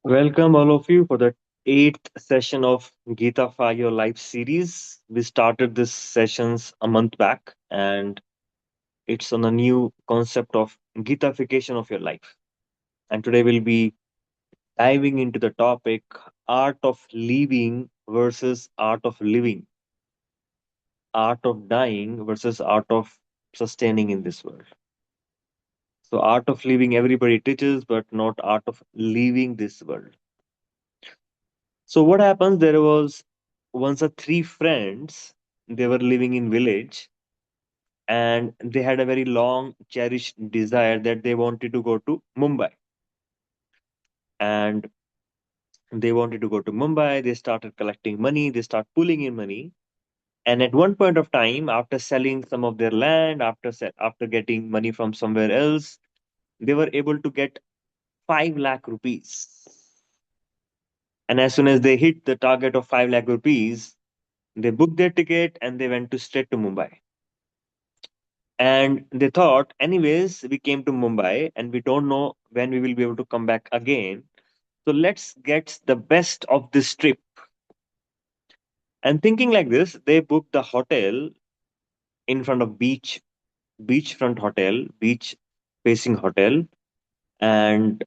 Welcome, all of you, for the eighth session of Gita for Your Life series. We started this sessions a month back, and it's on a new concept of Gitafication of your life. And today we'll be diving into the topic art of living versus art of living, art of dying versus art of sustaining in this world. So, art of living everybody teaches, but not art of leaving this world. So what happens? There was once a three friends. They were living in village, and they had a very long cherished desire that they wanted to go to Mumbai. And they wanted to go to Mumbai. They started collecting money. They start pulling in money. And at one point of time, after selling some of their land, after getting money from somewhere else, they were able to get 5 lakh rupees. And as soon as they hit the target of 5 lakh rupees, they booked their ticket and they went to straight to Mumbai. And they thought, anyways, we came to Mumbai and we don't know when we will be able to come back again. So let's get the best of this trip. And thinking like this, they booked the hotel in front of beachfront hotel, beach facing hotel. And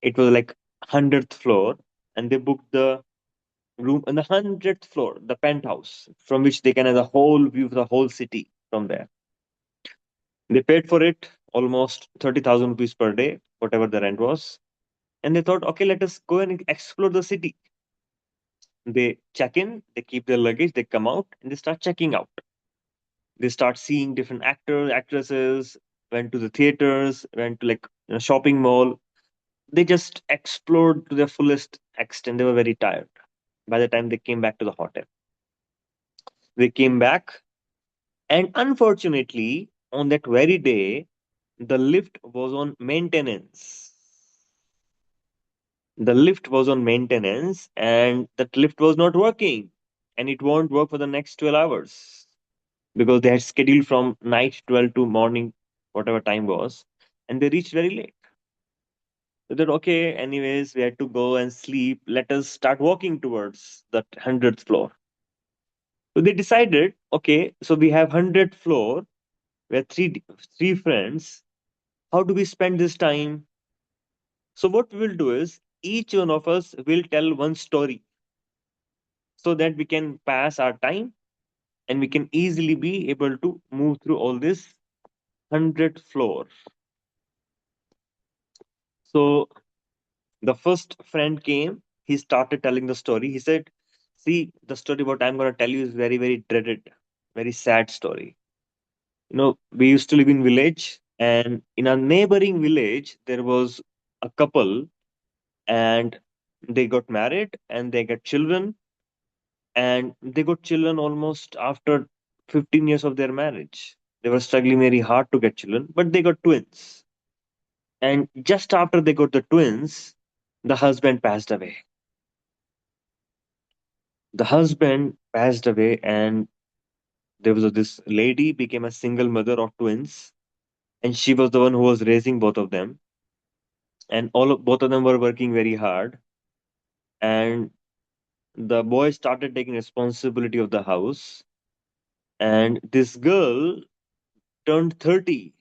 it was like 100th floor. And they booked the room on the 100th floor, the penthouse, from which they can have the whole view of the whole city from there. They paid for it almost 30,000 rupees per day, whatever the rent was. And they thought, okay, let us go and explore the city. They check in, they keep their luggage, they come out, and they start checking out. They start seeing different actors, actresses, went to the theaters, went to like shopping mall. They just explored to their fullest extent. They were very tired by the time they came back to the hotel. They came back, and unfortunately, on that very day, the lift was on maintenance. The lift was on maintenance and that lift was not working, and it won't work for the next 12 hours because they had scheduled from night 12 to morning whatever time was, and they reached very late. So that, okay, anyways, we had to go and sleep, let us start walking towards that 100th floor. So they decided, okay, so we have 100th floor, we have three friends, how do we spend this time? So what we will do is each one of us will tell one story so that we can pass our time and we can easily be able to move through all this 100th floor. So the first friend came, he started telling the story. He said, see, the story what I'm going to tell you is very, very dreaded, very sad story. We used to live in village, and in a neighboring village, there was a couple, and they got married and they got children, and they got children almost after 15 years of their marriage. They were struggling very hard to get children, but they got twins. And just after they got the twins, the husband passed away. The husband passed away, and there was this lady became a single mother of twins, and she was the one who was raising both of them. And both of them were working very hard. And the boy started taking responsibility of the house. And this girl turned 30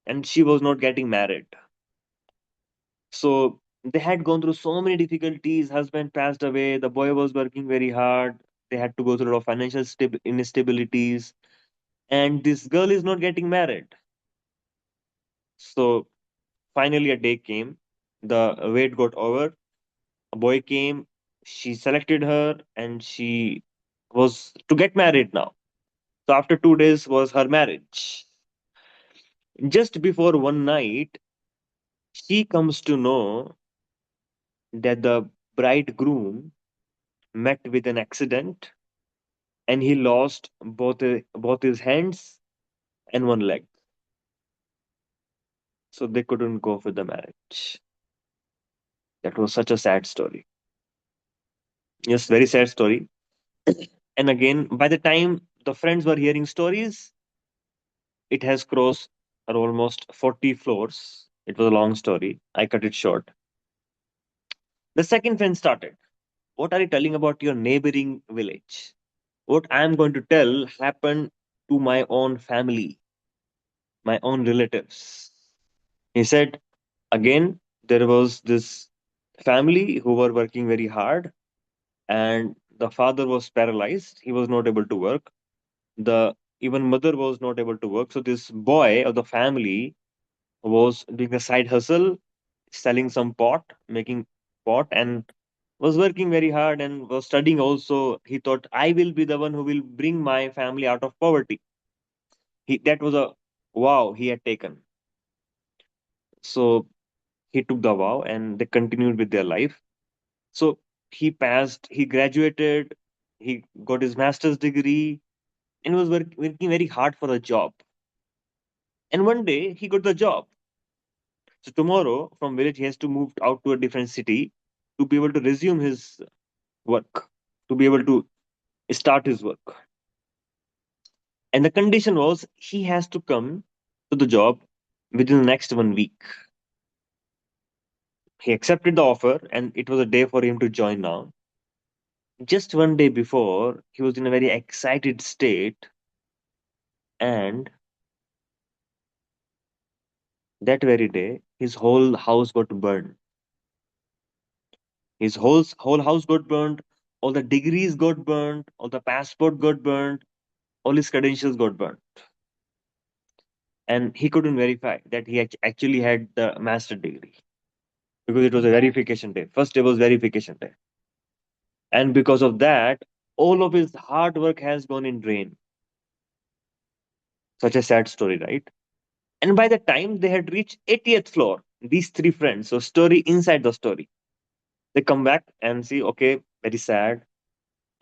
and she was not getting married. So they had gone through so many difficulties. Husband passed away. The boy was working very hard. They had to go through a lot of financial instabilities. And this girl is not getting married. So finally, a day came. The wait got over. A boy came. She selected her and she was to get married now. So after 2 days was her marriage. Just before one night, she comes to know that the bridegroom met with an accident and he lost both his hands and one leg. So they couldn't go for the marriage. That was such a sad story. Yes, very sad story. And again, by the time the friends were hearing stories, it has crossed almost 40 floors. It was a long story. I cut it short. The second friend started. What are you telling about your neighboring village? What I am going to tell happened to my own family, my own relatives. He said, again, there was this family who were working very hard, and the father was paralyzed. He was not able to work. The even mother was not able to work. So this boy of the family was doing a side hustle, selling some pot, making pot, and was working very hard and was studying also. He thought, I will be the one who will bring my family out of poverty. That was a vow he had taken. So he took the vow and they continued with their life. So he passed, he graduated, he got his master's degree, and was working very hard for a job. And one day he got the job. So tomorrow from village he has to move out to a different city to be able to resume his work, to be able to start his work. And the condition was he has to come to the job within the next 1 week. He accepted the offer and it was a day for him to join now. Just one day before, he was in a very excited state, and that very day, his whole house got burned. His whole house got burned, all the degrees got burned, all the passport got burned, all his credentials got burned. And he couldn't verify that he actually had the master degree because it was a verification day. First day was verification day. And because of that, all of his hard work has gone in drain. Such a sad story, right? And by the time they had reached 80th floor, these three friends, so story inside the story, they come back and see, okay, very sad.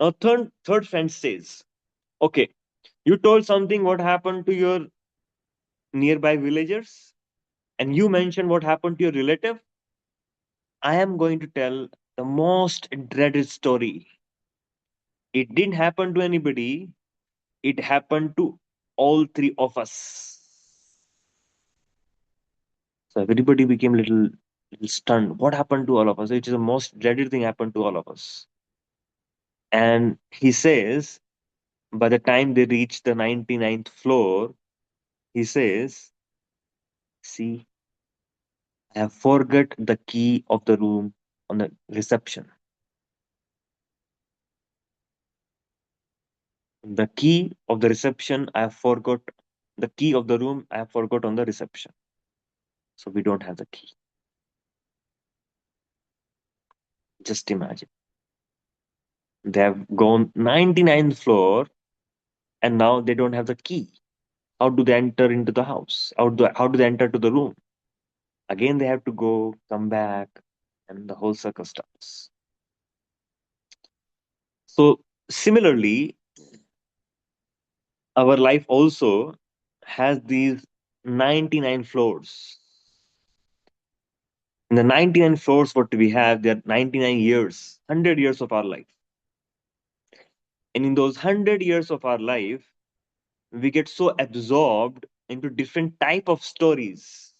Now third friend says, okay, you told something what happened to your nearby villagers, and you mentioned what happened to your relative. I am going to tell the most dreaded story. It didn't happen to anybody. It happened to all three of us. So everybody became little stunned. What happened to all of us? Which is the most dreaded thing happened to all of us. And he says, by the time they reach the 99th floor, he says, see, I have forgot the key of the room on the reception. The key of the reception, I have forgot. The key of the room, I have forgot on the reception. So we don't have the key. Just imagine. They have gone 99th floor and now they don't have the key. How do they enter into the house? How do they enter to the room? Again, they have to go, come back, and the whole circle starts. So, similarly, our life also has these 99 floors. In the 99 floors, what we have, there are 99 years, 100 years of our life. And in those 100 years of our life, we get so absorbed into different type of stories.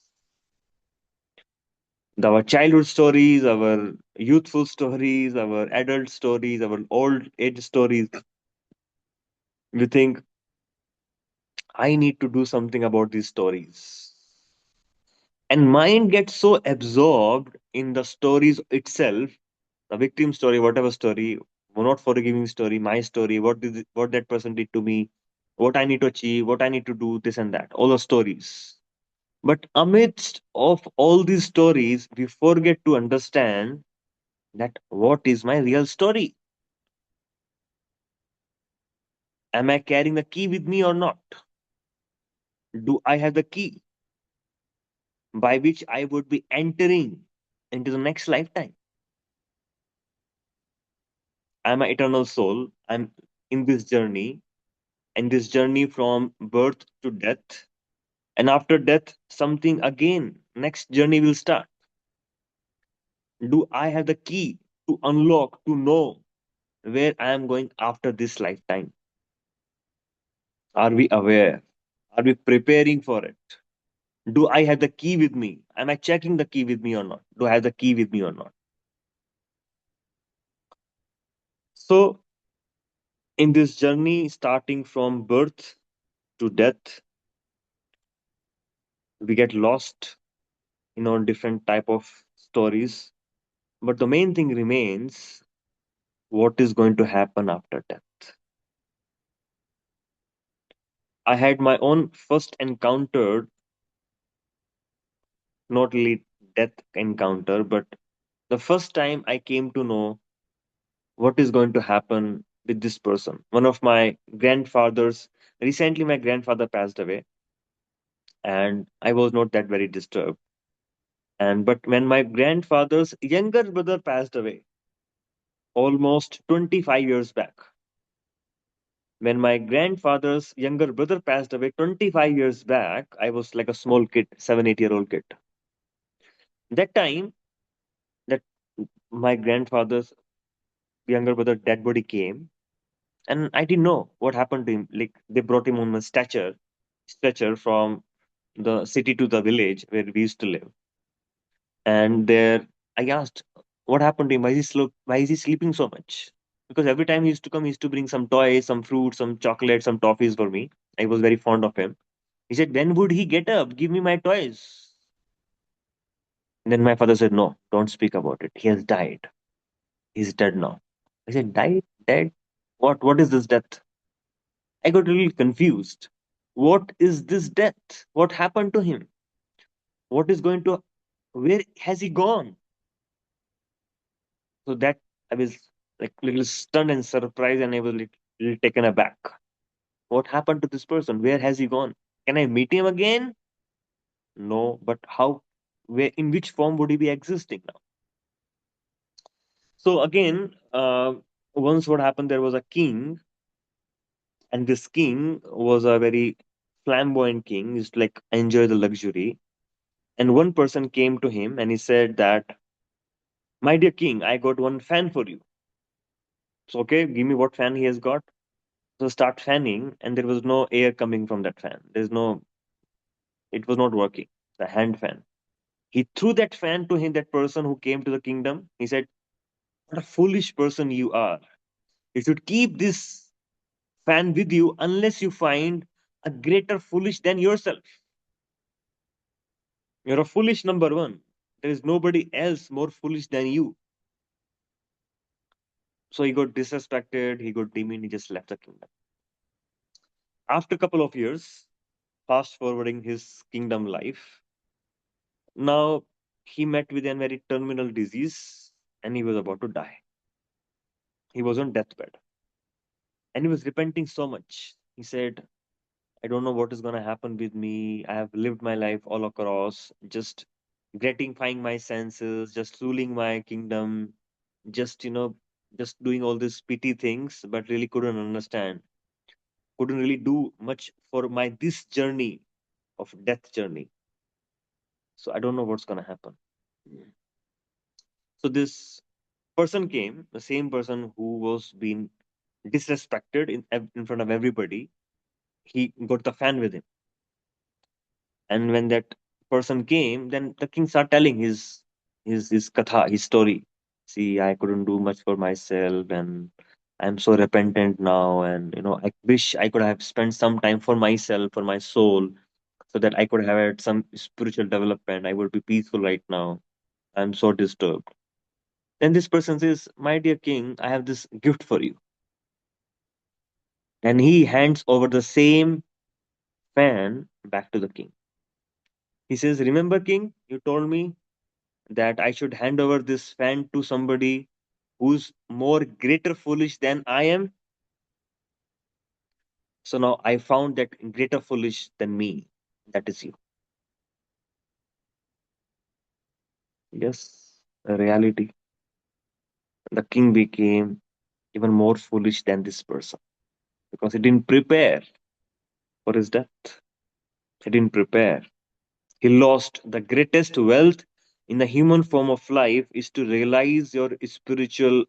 Our childhood stories, our youthful stories, our adult stories, our old age stories. We think, I need to do something about these stories. And mind gets so absorbed in the stories itself, the victim story, whatever story, not forgiving story, my story, what that person did to me, what I need to achieve, what I need to do, this and that, all the stories. But amidst of all these stories, we forget to understand that what is my real story? Am I carrying the key with me or not? Do I have the key by which I would be entering into the next lifetime? I'm an eternal soul. I'm in this journey, and this journey from birth to death. And after death, something again, next journey will start. Do I have the key to unlock, to know where I am going after this lifetime? Are we aware? Are we preparing for it? Do I have the key with me? Am I checking the key with me or not? Do I have the key with me or not? So, in this journey, starting from birth to death, we get lost in all different type of stories. But the main thing remains what is going to happen after death. I had my own first encounter, not really death encounter, but the first time I came to know what is going to happen with this person. One of my grandfathers, recently my grandfather passed away, and I was not that very disturbed. And but when my grandfather's younger brother passed away, almost 25 years back, when my grandfather's younger brother passed away 25 years back, I was like a small kid, 7, 8 year old kid. That time, that my grandfather's younger brother dead body came, and I didn't know what happened to him. Like they brought him on a stretcher from the city to the village where we used to live. And there, I asked, "What happened to him? Why is he sleeping so much?" Because every time he used to come, he used to bring some toys, some fruit, some chocolate, some toffees for me. I was very fond of him. He said, "When would he get up? Give me my toys." And then my father said, "No, don't speak about it. He has died. He's dead now." I said, "Died? Dead? What is this death?" I got really confused. What is this death? What happened to him? What is going to, where has he gone? So that I was like little stunned and surprised, and I was little taken aback. What happened to this person? Where has he gone? Can I meet him again? No, but how? Where? In which form would he be existing now? So again, once what happened? There was a king, and this king was a very flamboyant king. Used to like enjoy the luxury. And one person came to him and he said that, "My dear king, I got one fan for you." So okay, give me what fan he has got. So start fanning, and there was no air coming from that fan. There's no, it was not working. The hand fan. He threw that fan to him, that person who came to the kingdom. He said, "What a foolish person you are. You should keep this fan with you unless you find a greater foolish than yourself. You're a foolish number one. There is nobody else more foolish than you." So he got disrespected, he got demeaned, he just left the kingdom. After a couple of years, fast forwarding his kingdom life, now he met with a very terminal disease and he was about to die. He was on deathbed and he was repenting so much. He said, "I don't know what is going to happen with me. I have lived my life all across, just gratifying my senses, just ruling my kingdom, just, just doing all these pity things, but really couldn't understand, couldn't really do much for my this journey of death journey. So I don't know what's going to happen." So this person came, the same person who was being disrespected in front of everybody. He got the fan with him, and when that person came, then the king started telling his katha, his story. "See, I couldn't do much for myself, and I'm so repentant now, and I wish I could have spent some time for myself, for my soul, so that I could have had some spiritual development. I would be peaceful right now. I'm so disturbed." Then this person says, "My dear king, I have this gift for you." And he hands over the same fan back to the king. He says, "Remember, king, you told me that I should hand over this fan to somebody who's more greater foolish than I am. So now I found that greater foolish than me. That is you." Yes, a reality. The king became even more foolish than this person because he didn't prepare for his death. He didn't prepare. He lost the greatest wealth in the human form of life is to realize your spiritual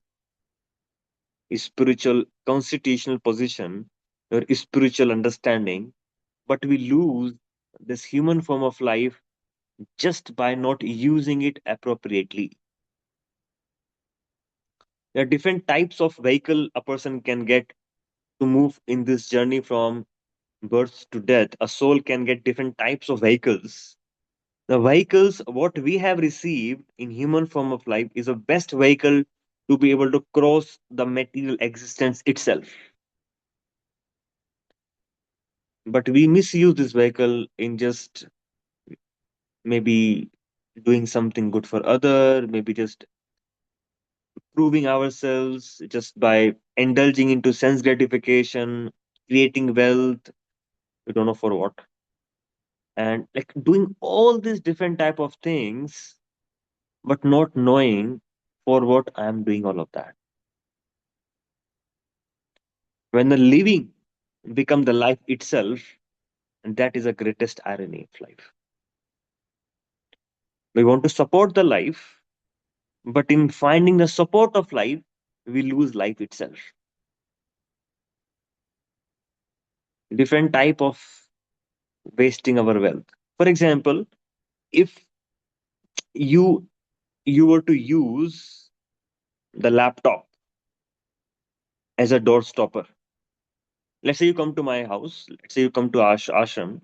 constitutional position, your spiritual understanding. But we lose this human form of life just by not using it appropriately. There are different types of vehicle a person can get to move in this journey from birth to death. A soul can get different types of vehicles. The vehicles, what we have received in human form of life, is the best vehicle to be able to cross the material existence itself. But we misuse this vehicle in just maybe doing something good for other, maybe just proving ourselves just by indulging into sense gratification, creating wealth, we don't know for what, and like doing all these different type of things, but not knowing for what I am doing all of that. When the living become the life itself, and that is the greatest irony of life. We want to support the life, but in finding the support of life, we lose life itself. Different type of wasting our wealth. For example, if you you were to use the laptop as a door stopper. Let's say you come to my house. Let's say you come to ashram,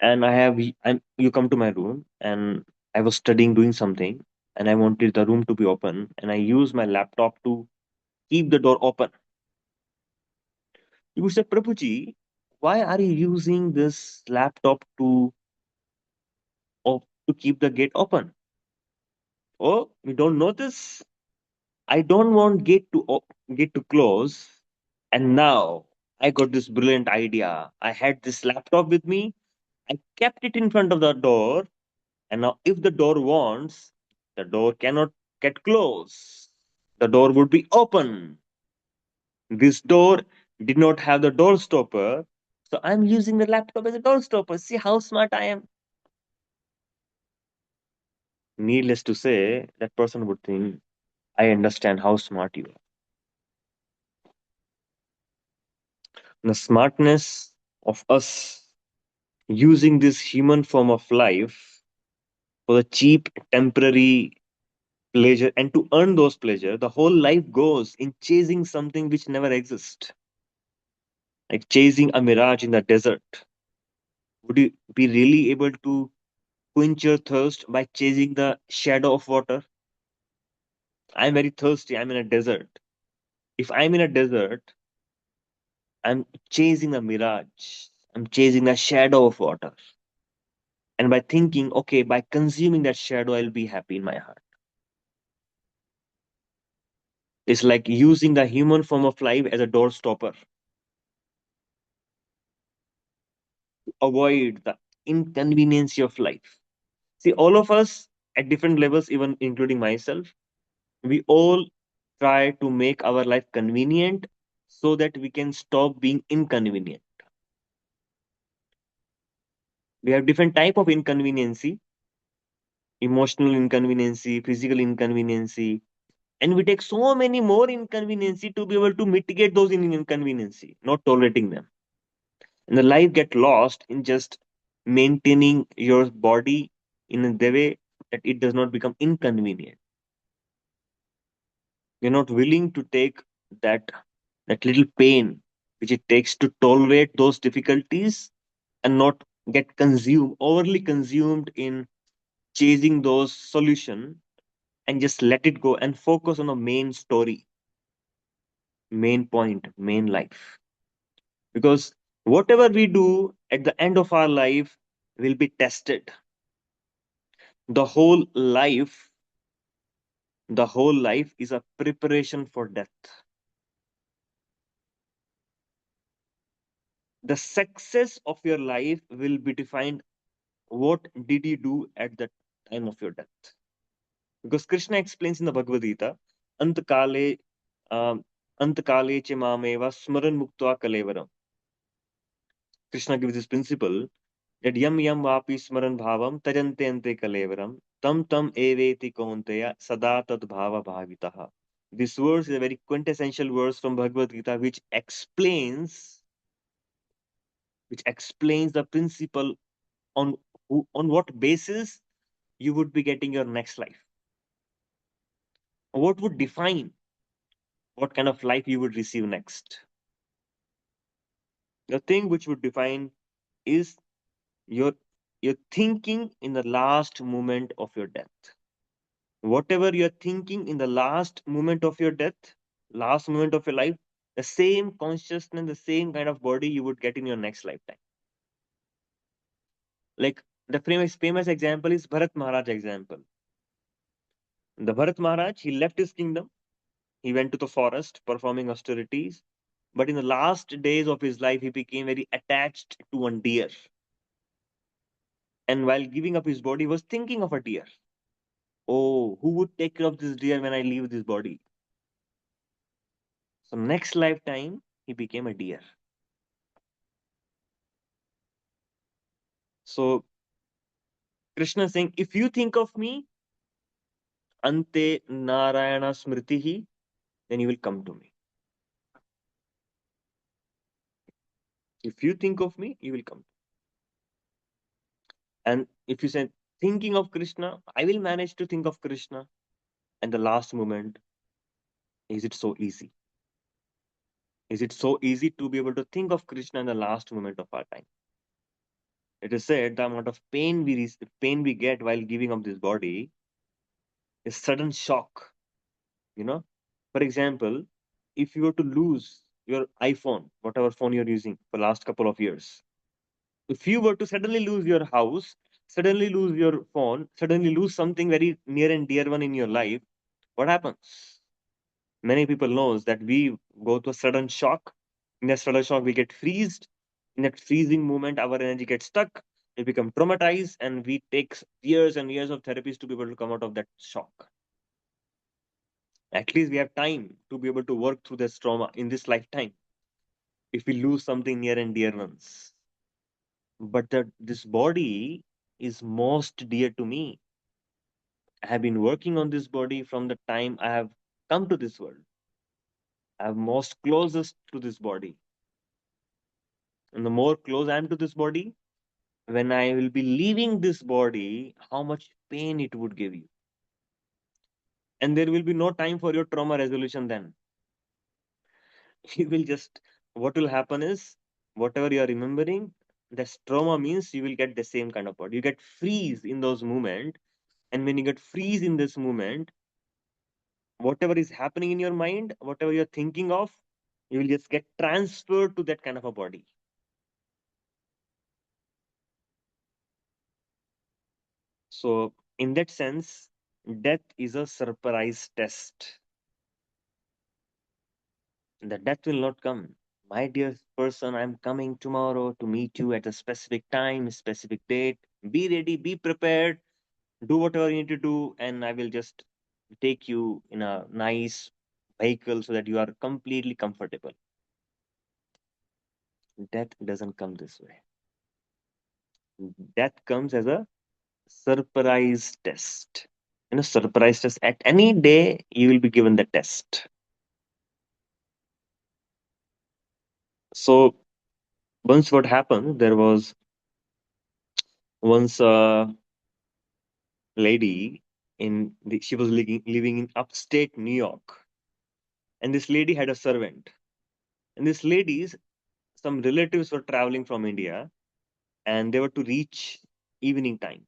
and you come to my room, and I was studying, doing something, and I wanted the room to be open, and I use my laptop to keep the door open. You would say, Prabhuji, why are you using this laptop to keep the gate open? Oh, you don't know this? I don't want gate to close. And now I got this brilliant idea. I had this laptop with me. I kept it in front of the door. And now, if the door wants, the door cannot get closed. The door would be open. This door did not have the door stopper. So I'm using the laptop as a door stopper. See how smart I am. Needless to say, that person would think, I understand how smart you are. The smartness of us using this human form of life for the cheap temporary pleasure, and to earn those pleasure the whole life goes in chasing something which never exists, like chasing a mirage in the desert. Would you be really able to quench your thirst by chasing the shadow of water? I'm very thirsty, I'm in a desert. If I'm in a desert, I'm chasing a mirage, I'm chasing the shadow of water, and by thinking, okay, by consuming that shadow I'll be happy in my heart. It's like using the human form of life as a door stopper, avoid the inconvenience of life. See, all of us at different levels, even including myself, we all try to make our life convenient so that we can stop being inconvenient. We have different type of inconveniency, emotional inconveniency, physical inconveniency, and we take so many more inconveniency to be able to mitigate those inconveniency, not tolerating them. And the life get lost in just maintaining your body in the way that it does not become inconvenient. You're not willing to take that that little pain which it takes to tolerate those difficulties, and not get consumed, overly consumed in chasing those solution, and just let it go and focus on the main story, main point, main life. Because whatever we do at the end of our life will be tested. The whole life, the whole life is a preparation for death. The success of your life will be defined what did you do at the time of your death. Because Krishna explains in the Bhagavad Gita, Antakale, um, Antakale che mameva smaran muktva kalevaram. Krishna gives this principle that yam yam vapi smaran bhavam tajante ante kalevaram tam tam eveti kaunteya sada tad bhava bhavitaha. This verse is a very quintessential verse from Bhagavad Gita which explains the principle on on what basis you would be getting your next life. What would define what kind of life you would receive next. The thing which would define is your your thinking in the last moment of your death. Whatever you're thinking in the last moment of your death, last moment of your life, the same consciousness, the same kind of body you would get in your next lifetime. Like the famous example is Bharat Maharaj example. The Bharat Maharaj, he left his kingdom, he went to the forest performing austerities, but in the last days of his life, he became very attached to one deer. And while giving up his body, he was thinking of a deer. Oh, who would take care of this deer when I leave this body? So next lifetime, he became a deer. So Krishna is saying, if you think of me, ante Narayana smritihi, then you will come to me. If you think of me, you will come. And if you say thinking of Krishna, I will manage to think of Krishna. And the last moment, is it so easy? Is it so easy to be able to think of Krishna in the last moment of our time? It is said the amount of pain we get while giving up this body is sudden shock. You know, for example, if you were to lose your iPhone, whatever phone you're using for last couple of years, if you were to suddenly lose your house, suddenly lose your phone, suddenly lose something very near and dear one in your life, what happens? Many people knows that we go to a sudden shock. In a sudden shock, we get freezed. In that freezing moment, our energy gets stuck. We become traumatized, and we take years and years of therapies to be able to come out of that shock. At least we have time to be able to work through this trauma in this lifetime. If we lose something near and dear ones, but that this body is most dear to me. I have been working on this body from the time I have come to this world. I am most closest to this body. And the more close I am to this body, when I will be leaving this body, how much pain it would give you. And there will be no time for your trauma resolution then. You will just, what will happen is, whatever you are remembering, this trauma means you will get the same kind of body. You get freeze in those moments. And when you get freeze in this moment, whatever is happening in your mind, whatever you're thinking of, you will just get transferred to that kind of a body. So, in that sense, death is a surprise test. The death will not come. My dear person, I'm coming tomorrow to meet you at a specific time, specific date. Be ready, be prepared, do whatever you need to do, and I will just take you in a nice vehicle so that you are completely comfortable. Death doesn't come this way. Death comes as a surprise test. Surprise test. At any day, you will be given the test. So, once what happened, there was once a lady she was living in upstate New York. And this lady had a servant. And this lady's, some relatives were traveling from India and they were to reach evening time.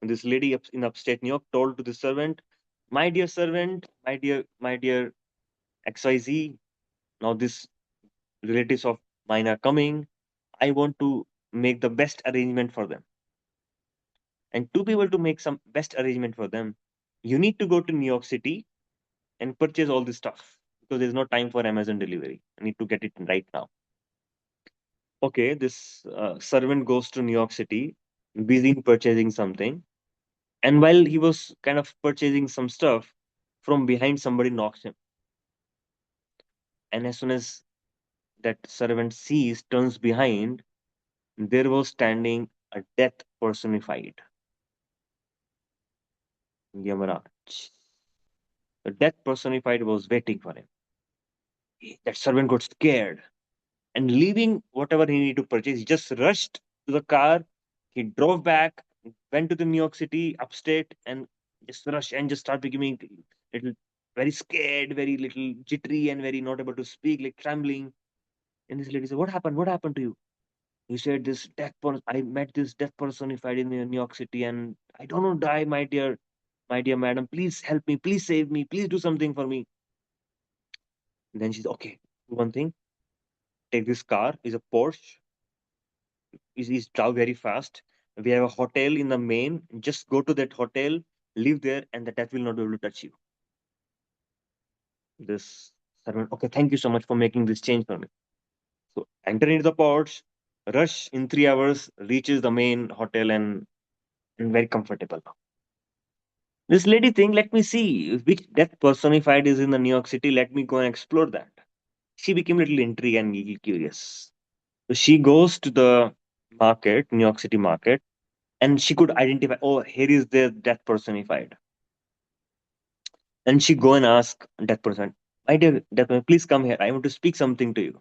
And this lady in upstate New York told to the servant, my dear servant, my dear XYZ, now this relatives of mine are coming. I want to make the best arrangement for them. And to be able to make some best arrangement for them, you need to go to New York City and purchase all this stuff because there's no time for Amazon delivery. I need to get it right now. Okay, this servant goes to New York City, busy in purchasing something. And while he was kind of purchasing some stuff, from behind somebody knocks him. And as soon as that servant sees, turns behind, there was standing a death personified, Yamaraj. The death personified was waiting for him. That servant got scared and leaving whatever he needed to purchase, he just rushed to the car. He drove back, went to the New York City upstate, and just rushed and just started becoming little very scared, very little jittery, and very not able to speak, like trembling. And this lady said, "What happened? What happened to you?" He said, "This death person. I met this death personified in New York City, and I don't know die, my dear madam. Please help me. Please save me. Please do something for me." And then she's okay. Do one thing. Take this car. Is a Porsche. Is drive very fast. We have a hotel in the main. Just go to that hotel, live there, and the death will not be able to touch you. This servant, okay, thank you so much for making this change for me. So enter into the Porsche, rush in 3 hours, reaches the main hotel, and very comfortable. This lady think, let me see which death personified is in the New York City. Let me go and explore that. She became a little intrigued and little curious. So she goes to the market, New York City market, and she could identify, oh, here is the death personified. And she go and ask that person, my dear death person, please come here. I want to speak something to you.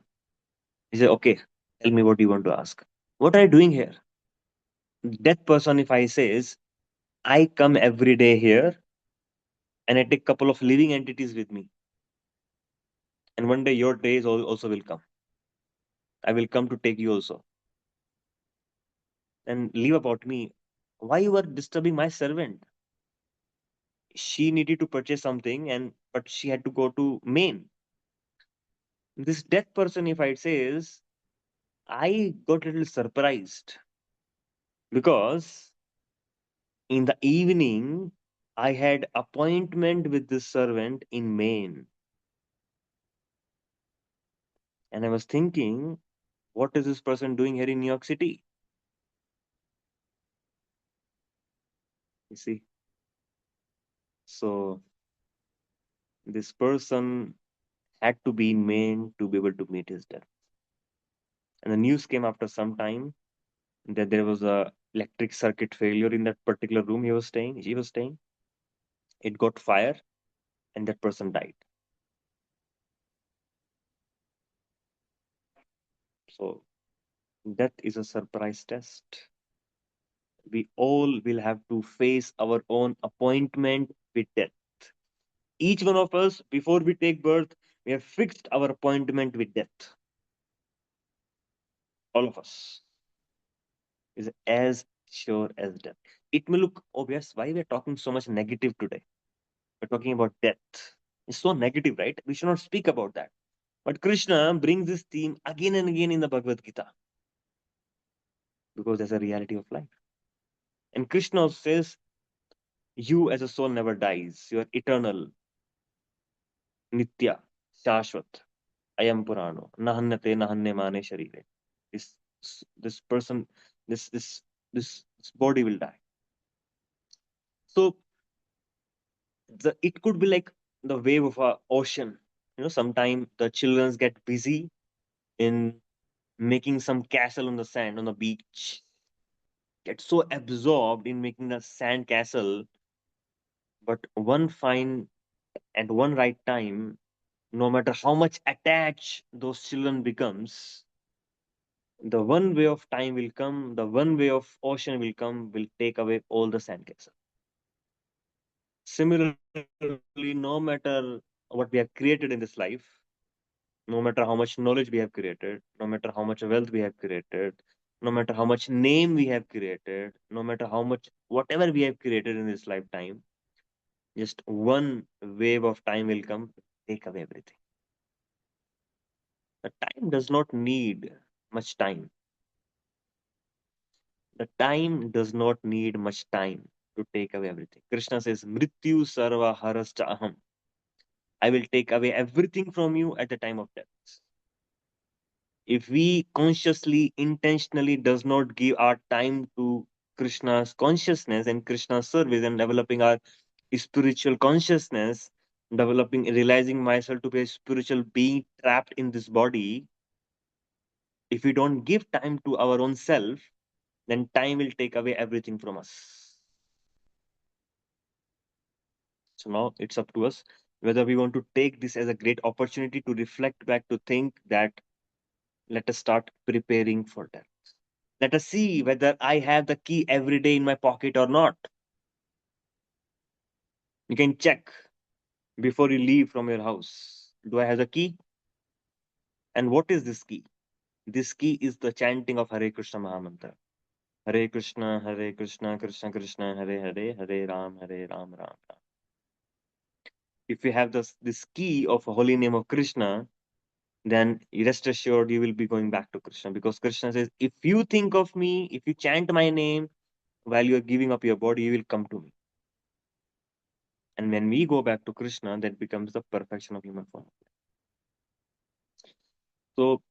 He said, okay, tell me what you want to ask. What are you doing here? Death personified says, I come every day here and I take couple of living entities with me. And one day your days also will come. I will come to take you also. And leave about me. Why you are disturbing my servant? She needed to purchase something and but she had to go to Maine. This death personified says, I got a little surprised because in the evening I had appointment with this servant in Maine. And I was thinking, what is this person doing here in New York City? You see. So this person had to be in Maine to be able to meet his death. And the news came after some time that there was a electric circuit failure in that particular room he was staying. It got fire and that person died. So death is a surprise test. We all will have to face our own appointment with death. Each one of us, before we take birth, we have fixed our appointment with death. All of us is as sure as death. It may look obvious why we are talking so much negative today. We're talking about death. It's so negative, right? We should not speak about that. But Krishna brings this theme again and again in the Bhagavad Gita because there's a reality of life. And Krishna says, you as a soul never dies. You are eternal, nitya, shashvat, ayam purano, nahanyate nahanne mane sharire. This, this person, this, this, this body will die. So it could be like the wave of a ocean. Sometimes the children get busy in making some castle on the sand on the beach, get so absorbed in making the sand castle, but one fine and one right time, no matter how much attached those children becomes, the one way of time will come, the one way of ocean will come, will take away all the sand castle. Similarly, no matter what we have created in this life, no matter how much knowledge we have created, no matter how much wealth we have created, no matter how much name we have created, no matter how much whatever we have created in this lifetime, just one wave of time will come, take away everything. The time does not need much time. The time does not need much time to take away everything. Krishna says, Mrityu sarva harascha aham. I will take away everything from you at the time of death. If we consciously, intentionally does not give our time to Krishna's consciousness and Krishna's service and developing our spiritual consciousness, developing, realizing myself to be a spiritual being trapped in this body, if we don't give time to our own self, then time will take away everything from us. So now it's up to us whether we want to take this as a great opportunity to reflect back, to think that let us start preparing for death. Let us see whether I have the key every day in my pocket or not. You can check. before you leave from your house? Do I have the key? And what is this key? This key is the chanting of Hare Krishna Mahamantra. Hare Krishna, Krishna Krishna, Hare Hare, Hare Ram, Ram Ram. If you have this key of a holy name of Krishna, then rest assured you will be going back to Krishna, because Krishna says, if you think of me, if you chant my name while you are giving up your body, you will come to me. And when we go back to Krishna, that becomes the perfection of human form. So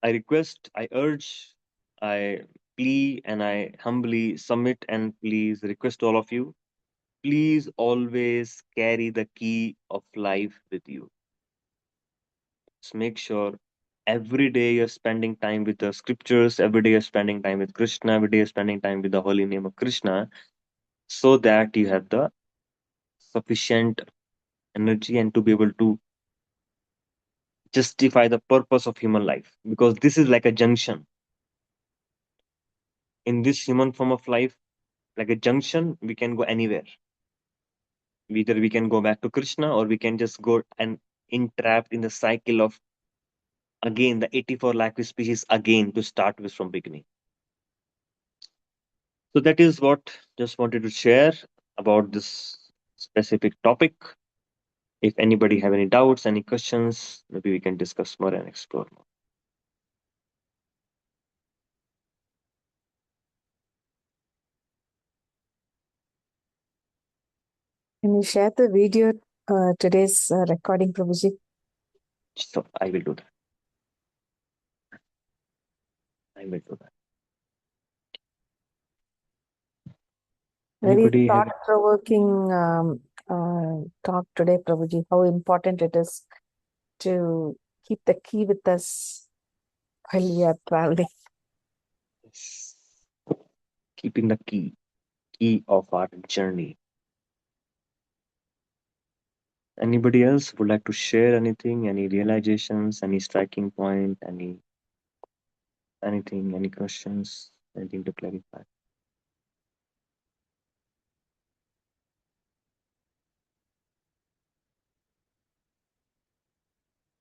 I request, I urge, I plea, and I humbly submit and please request all of you, please always carry the key of life with you. Just make sure every day you're spending time with the scriptures, every day you're spending time with Krishna, every day you're spending time with the holy name of Krishna, so that you have the sufficient energy and to be able to justify the purpose of human life. Because this is like a junction. In this human form of life, like a junction, we can go anywhere. Either we can go back to Krishna, or we can just go and entrapped in the cycle of again the 84 lakh species again to start with from beginning. So that is what just wanted to share about this specific topic. If anybody have any doubts, any questions, maybe we can discuss more and explore more. Can you share the video, today's recording, Prabhuji? So I will do that. I will do that. Very Anybody have? thought-provoking talk today, Prabhuji. How important it is to keep the key with us while we are traveling. Yes. Keeping the key of our journey. Anybody else would like to share anything, any realizations, any striking point, anything, any questions, anything to clarify?